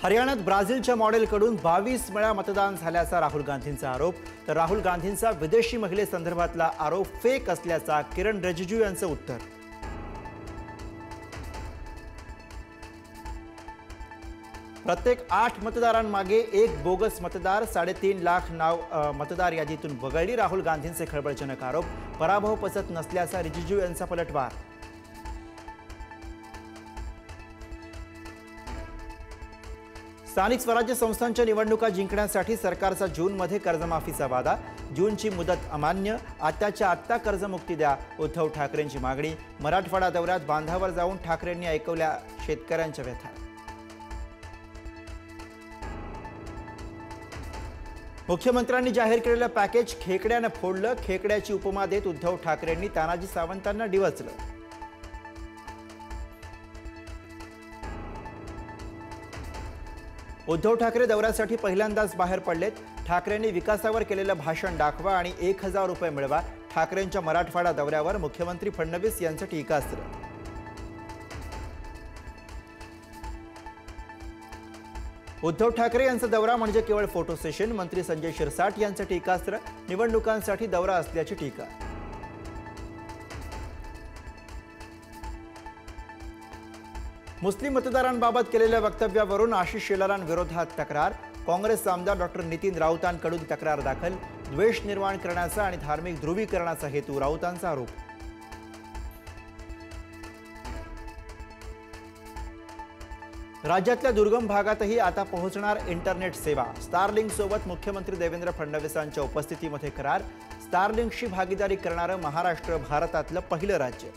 हरियाणात ब्राझीलच्या मॉडेलकडून 22 वेळा मतदान झाल्याचा राहुल गांधींचा आरोप। तर राहुल गांधींचा विदेशी महिलेसंदर्भातला आरोप फेक असल्याचा किरण रिजिजू यांचं उत्तर। प्रत्येक 8 मतदारांमागे एक बोगस मतदार, 3.5 लाख नाव मतदार यादीतून वगळली। राहुल गांधींचे खळबळजनक आरोप। पराभव पचत नसल्याचा रिजिजू यांचा पलटवार। स्थानिक स्वराज्य संस्थांच्या निवडणुका जिंकण्यासाठी सरकारचा जूनमध्ये कर्जमाफीचा वादा। जूनची मुदत अमान्य, आत्ताच्या आत्ता कर्जमुक्ती द्या, उद्धव ठाकरेंची मागणी। मराठवाडा दौऱ्यात बांधावर जाऊन ठाकरेंनी ऐकवल्या शेतकऱ्यांच्या व्यथा। मुख्यमंत्र्यांनी जाहीर केलेलं पॅकेज खेकड्यानं फोडलं। खेकड्याची उपमा देत उद्धव ठाकरेंनी तानाजी सावंतांना डिवचलं। उद्धव ठाकरे दौऱ्यासाठी पहिल्यांदाच बाहेर पडलेत। ठाकरेंनी विकासावर केलेलं भाषण दाखवा आणि 1000 रुपये मिळवा। ठाकरेंच्या मराठवाडा दौऱ्यावर मुख्यमंत्री फडणवीस यांचं टीकास्त्र। उद्धव ठाकरे यांचा दौरा म्हणजे केवळ फोटो सेशन। मंत्री संजय शिरसाट यांचं टीकास्त्र। निवडणुकांसाठी दौरा असल्याची टीका। मुस्लिम मतदारांबाबत केलेल्या वक्तव्यावरून आशिष शेलारांविरोधात तक्रार। काँग्रेस आमदार डॉक्टर नितीन राऊतांकडून तक्रार दाखल। द्वेष निर्माण करण्याचा आणि धार्मिक ध्रुवीकरणाचा हेतू, राऊतांचा आरोप। राज्यातल्या दुर्गम भागातही आता पोहोचणार इंटरनेट सेवा। स्टारलिंक सोबत मुख्यमंत्री देवेंद्र फडणवीसांच्या उपस्थितीमध्ये करार। स्टारलिंकशी भागीदारी करणारं महाराष्ट्र भारतातलं पहिलं राज्य।